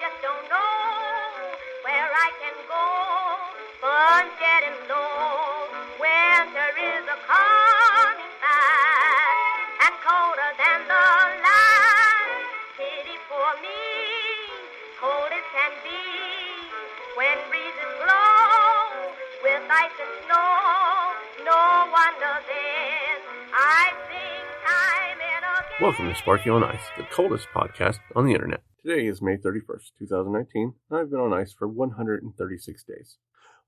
just don't know where I can go. Sun's getting low, winter is a-coming fast, and colder than the last. Pity for me, cold as can be, when breezes blow with ice and snow. No wonder then I sing time and again. Welcome to Sparky on Ice, the coldest podcast on the internet. Today is May 31st, 2019, and I've been on ice for 136 days.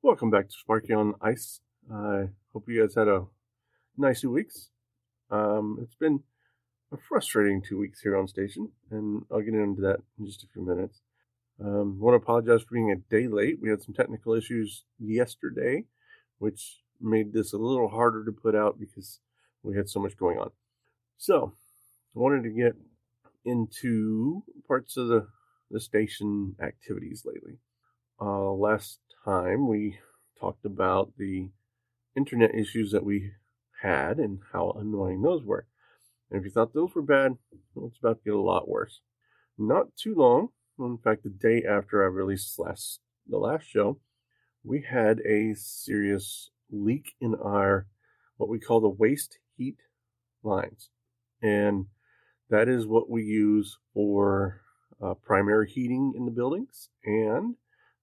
Welcome back to Sparky on Ice. I hope you guys had a nice 2 weeks. It's been a frustrating 2 weeks here on station, and I'll get into that in just a few minutes. Want to apologize for being a day late. We had some technical issues yesterday, which made this a little harder to put out because we had so much going on. So, I wanted to get into parts of the station activities lately. Last time we talked about the internet issues that we had and how annoying those were. And if you thought those were bad, well, it's about to get a lot worse. Not too long, in fact, the day after I released the last show, we had a serious leak in our, what we call the waste heat lines. And that is what we use for primary heating in the buildings and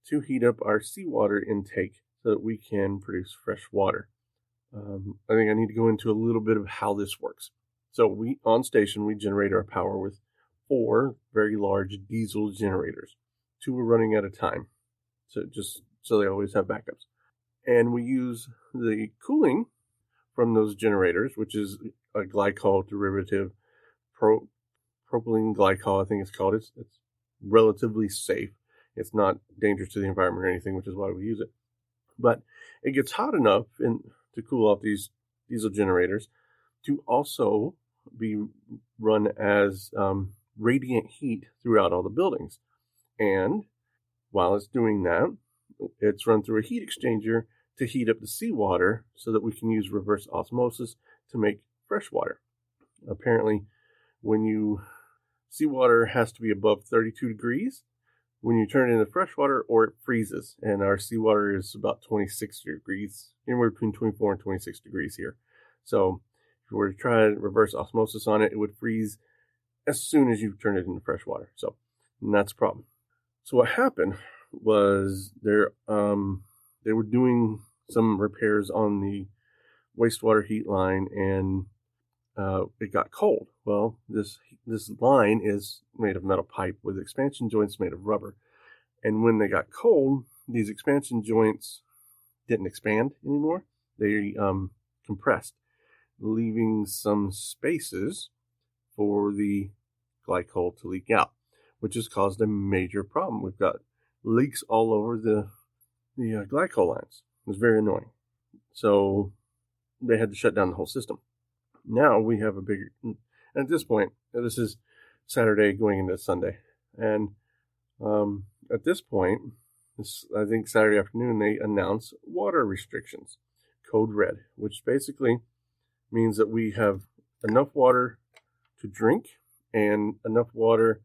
to heat up our seawater intake so that we can produce fresh water. I think I need to go into a little bit of how this works. So on station, we generate our power with 4 very large diesel generators. 2 are running at a time, so they always have backups. And we use the cooling from those generators, which is a glycol derivative, propylene glycol, I think it's called. It's relatively safe. It's not dangerous to the environment or anything, which is why we use it. But it gets hot enough to cool off these diesel generators to also be run as radiant heat throughout all the buildings. And while it's doing that, it's run through a heat exchanger to heat up the seawater so that we can use reverse osmosis to make fresh water. Apparently, seawater has to be above 32 degrees when you turn it into fresh water, or it freezes. And our seawater is about 26 degrees, anywhere between 24 and 26 degrees here. So if you were to try reverse osmosis on it, it would freeze as soon as you turn it into fresh water. And that's a problem. So what happened was they were doing some repairs on the wastewater heat line, and it got cold. Well, this line is made of metal pipe with expansion joints made of rubber. And when they got cold, these expansion joints didn't expand anymore. They compressed, leaving some spaces for the glycol to leak out, which has caused a major problem. We've got leaks all over the glycol lines. It was very annoying. So they had to shut down the whole system. Now we have a bigger, at this point, this is Saturday going into Sunday. And at this point, I think Saturday afternoon, they announced water restrictions, code red, which basically means that we have enough water to drink and enough water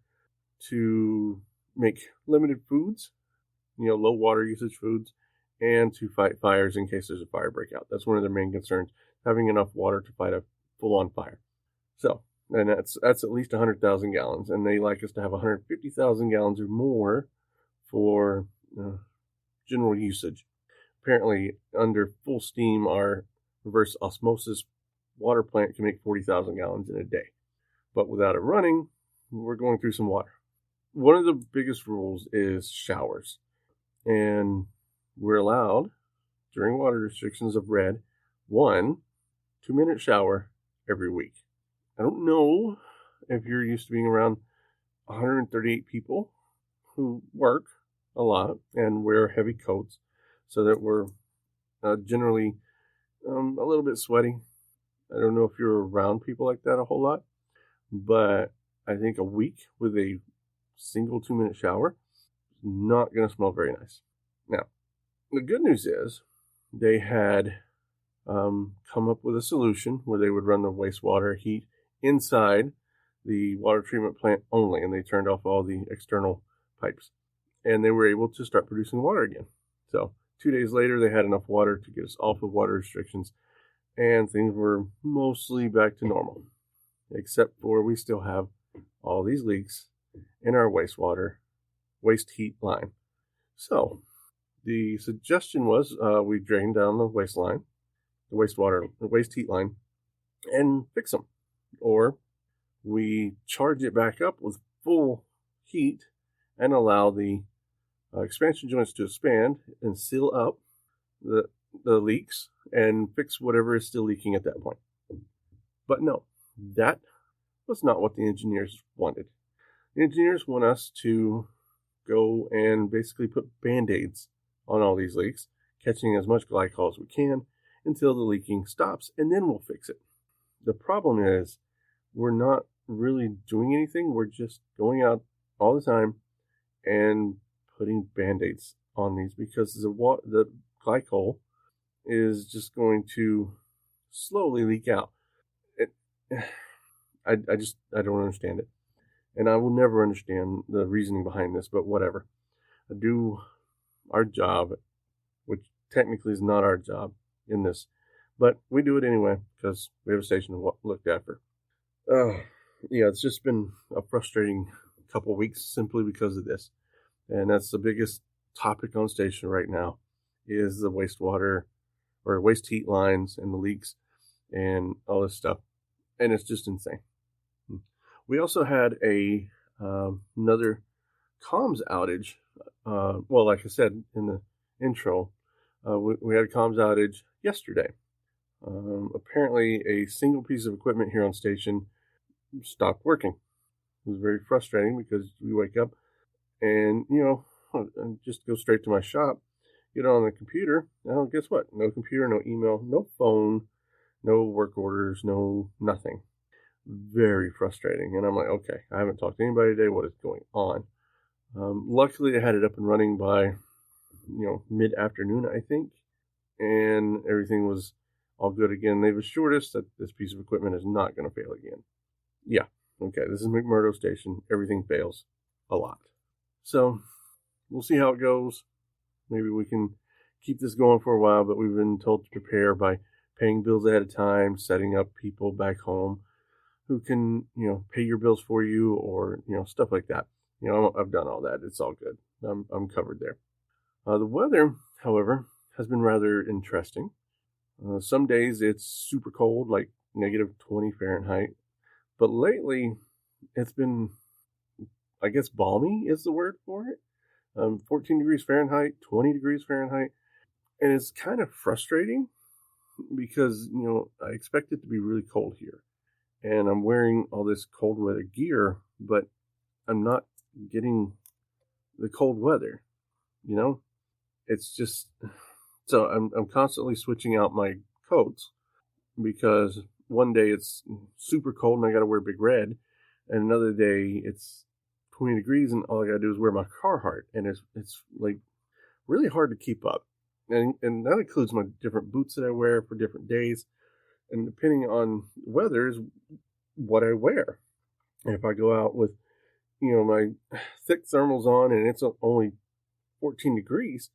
to make limited foods, low water usage foods, and to fight fires in case there's a fire breakout. That's one of their main concerns, having enough water to fight a full-on fire. So, and that's at least 100,000 gallons, and they like us to have 150,000 gallons or more for general usage. Apparently, under full steam, our reverse osmosis water plant can make 40,000 gallons in a day. But without it running, we're going through some water. One of the biggest rules is showers. And we're allowed, during water restrictions of red, 1 2-minute shower every week. I don't know if you're used to being around 138 people who work a lot and wear heavy coats, so that we're generally a little bit sweaty. I don't know if you're around people like that a whole lot, but I think a week with a single 2-minute shower is not going to smell very nice. Now, the good news is they had come up with a solution where they would run the wastewater heat inside the water treatment plant only, and they turned off all the external pipes. And they were able to start producing water again. So 2 days later, they had enough water to get us off of water restrictions, and things were mostly back to normal, except for we still have all these leaks in our waste heat line. So the suggestion was we drain down the waste heat line, and fix them. Or we charge it back up with full heat and allow the expansion joints to expand and seal up the leaks and fix whatever is still leaking at that point. But no, that was not what the engineers wanted. The engineers want us to go and basically put Band-Aids on all these leaks, catching as much glycol as we can until the leaking stops, and then we'll fix it. The problem is we're not really doing anything. We're just going out all the time and putting Band-Aids on these because the glycol is just going to slowly leak out. I don't understand it. And I will never understand the reasoning behind this, but whatever. I do our job, which technically is not our job in this, but we do it anyway because we have a station to look after. Yeah, it's just been a frustrating couple of weeks simply because of this. And that's the biggest topic on station right now is the wastewater or waste heat lines and the leaks and all this stuff. And it's just insane. We also had another comms outage. Well, like I said in the intro, we had a comms outage yesterday. Apparently, a single piece of equipment here on station stopped working. It was very frustrating because we wake up and, just go straight to my shop, get on the computer. Now, guess what? No computer, no email, no phone, no work orders, no nothing. Very frustrating. And I'm like, okay, I haven't talked to anybody today. What is going on? Luckily, I had it up and running by, mid-afternoon, I think. And everything was all good again. They've assured us that this piece of equipment is not going to fail again. Yeah, okay, this is McMurdo Station. Everything fails a lot. So we'll see how it goes. Maybe we can keep this going for a while, but we've been told to prepare by paying bills ahead of time, setting up people back home who can, pay your bills for you or, stuff like that. I've done all that. It's all good. I'm covered there. The weather, however, has been rather interesting. Some days it's super cold, like -20 Fahrenheit. But lately, it's been, I guess, balmy is the word for it. 14 degrees Fahrenheit, 20 degrees Fahrenheit. And it's kind of frustrating because, I expect it to be really cold here. And I'm wearing all this cold weather gear, but I'm not getting the cold weather, It's just, so I'm constantly switching out my coats because one day it's super cold and I got to wear Big Red, and another day it's 20 degrees and all I got to do is wear my Carhartt, and it's like really hard to keep up. And that includes my different boots that I wear for different days. And depending on weather is what I wear. And if I go out with, my thick thermals on and it's only 14 degrees,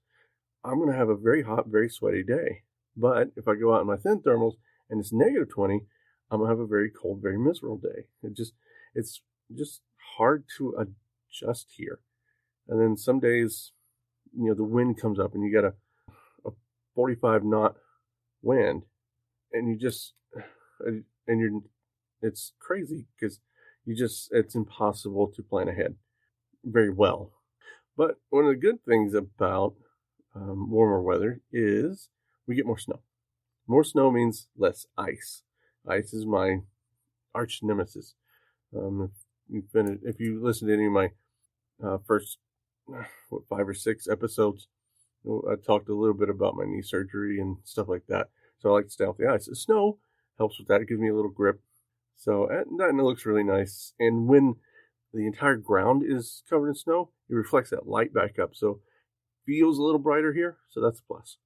I'm going to have a very hot, very sweaty day. But if I go out in my thin thermals and it's -20, I'm going to have a very cold, very miserable day. It's just hard to adjust here. And then some days, the wind comes up and you got a 45 knot wind. And it's crazy because it's impossible to plan ahead very well. But one of the good things about warmer weather is we get more snow. More snow means less ice. Ice is my arch nemesis. If you listen to any of my first 5 or 6 episodes, I talked a little bit about my knee surgery and stuff like that. So I like to stay off the ice. The snow helps with that. It gives me a little grip. So and it looks really nice. And when the entire ground is covered in snow, it reflects that light back up. So it feels a little brighter here. So that's a plus.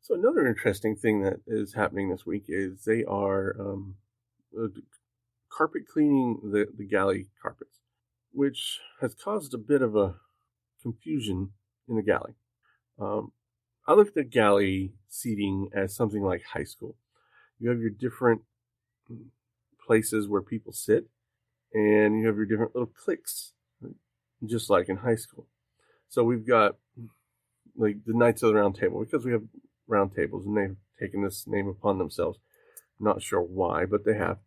So another interesting thing that is happening this week is they are carpet cleaning the galley carpets, which has caused a bit of a confusion in the galley. I look at the galley seating as something like high school. You have your different places where people sit, and you have your different little cliques, just like in high school. So we've got like the Knights of the Round Table, because we have round tables, and they've taken this name upon themselves. I'm not sure why, but they have.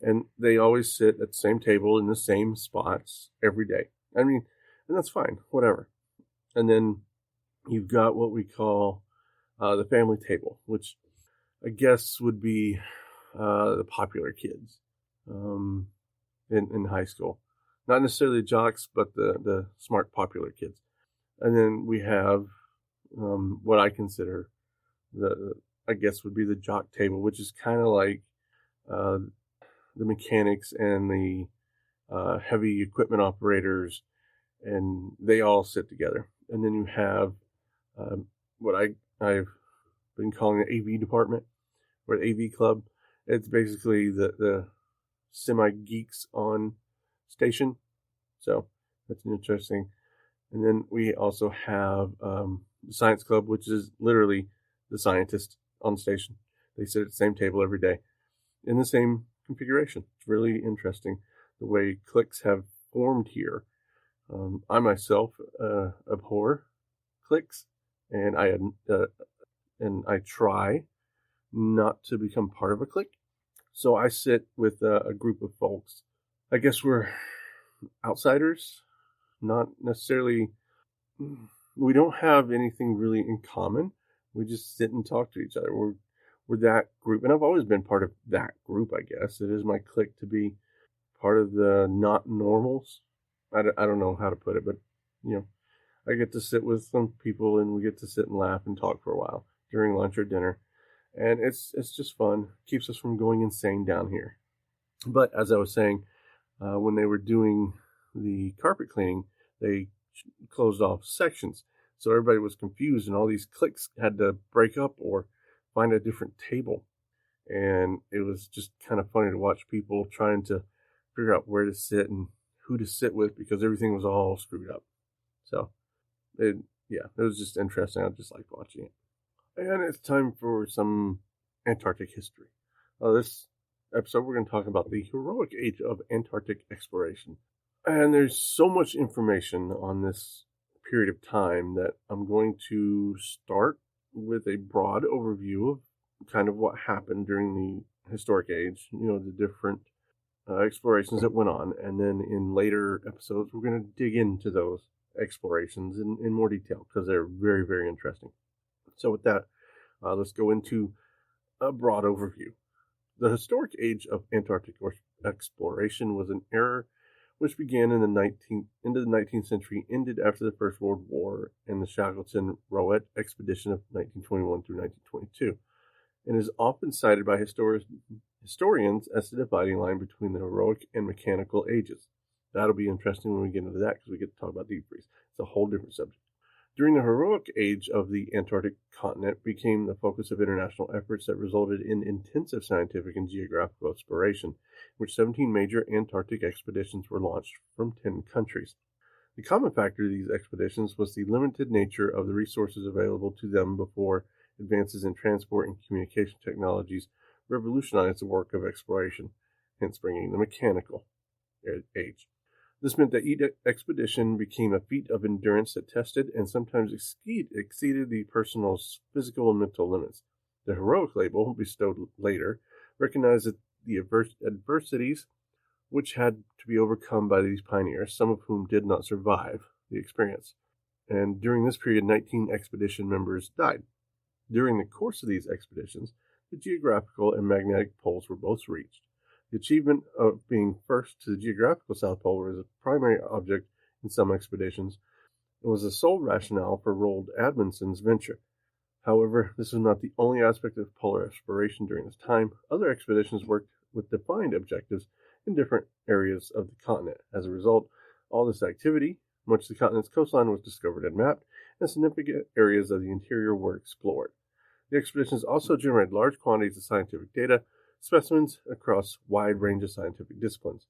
And they always sit at the same table in the same spots every day. I mean, and that's fine, whatever. And then you've got what we call the family table, which I guess would be the popular kids in high school. Not necessarily the jocks, but the smart, popular kids. And then we have what I consider I guess would be the jock table, which is kind of like the mechanics and the heavy equipment operators, and they all sit together. And then you have what I've been calling the AV department, or the AV club. It's basically the semi-geeks on station. So that's interesting. And then we also have the science club, which is literally the scientists on station. They sit at the same table every day in the same configuration. It's really interesting the way cliques have formed here. I myself abhor cliques, and I try not to become part of a clique. So I sit with a group of folks. I guess we're outsiders, not necessarily. We don't have anything really in common. We just sit and talk to each other. We're that group, and I've always been part of that group. I guess it is my clique to be part of the not normals. I don't know how to put it, but I get to sit with some people, and we get to sit and laugh and talk for a while during lunch or dinner, and it's just fun. Keeps us from going insane down here. But as I was saying, when they were doing the carpet cleaning, they closed off sections, so everybody was confused, and all these cliques had to break up or find a different table, and it was just kind of funny to watch people trying to figure out where to sit and who to sit with, because everything was all screwed up. So it was just interesting. I just liked watching it. And it's time for some Antarctic history. This episode, we're going to talk about the heroic age of Antarctic exploration. And there's so much information on this period of time that I'm going to start with a broad overview of kind of what happened during the historic age, the different explorations that went on. And then in later episodes, we're going to dig into those explorations in more detail, because they're very, very interesting. So with that, let's go into a broad overview. The historic age of Antarctic exploration was an era which began in into the 19th century, ended after the First World War and the Shackleton-Rowett expedition of 1921 through 1922, and is often cited by historians as the dividing line between the heroic and mechanical ages. That'll be interesting when we get into that, because we get to talk about deep freeze. It's a whole different subject. During the heroic age of the Antarctic continent became the focus of international efforts that resulted in intensive scientific and geographical exploration, in which 17 major Antarctic expeditions were launched from 10 countries. The common factor of these expeditions was the limited nature of the resources available to them before advances in transport and communication technologies revolutionized the work of exploration, hence bringing the mechanical age. This meant that each expedition became a feat of endurance that tested and sometimes exceeded the person's physical and mental limits. The heroic label, bestowed later, recognized that the adversities which had to be overcome by these pioneers, some of whom did not survive the experience. And during this period, 19 expedition members died. During the course of these expeditions, the geographical and magnetic poles were both reached. The achievement of being first to the geographical South Pole was a primary object in some expeditions, and was the sole rationale for Roald Amundsen's venture. However, this was not the only aspect of polar exploration during this time. Other expeditions worked with defined objectives in different areas of the continent. As a result, all this activity, much of the continent's coastline was discovered and mapped, and significant areas of the interior were explored. The expeditions also generated large quantities of scientific data, specimens across a wide range of scientific disciplines.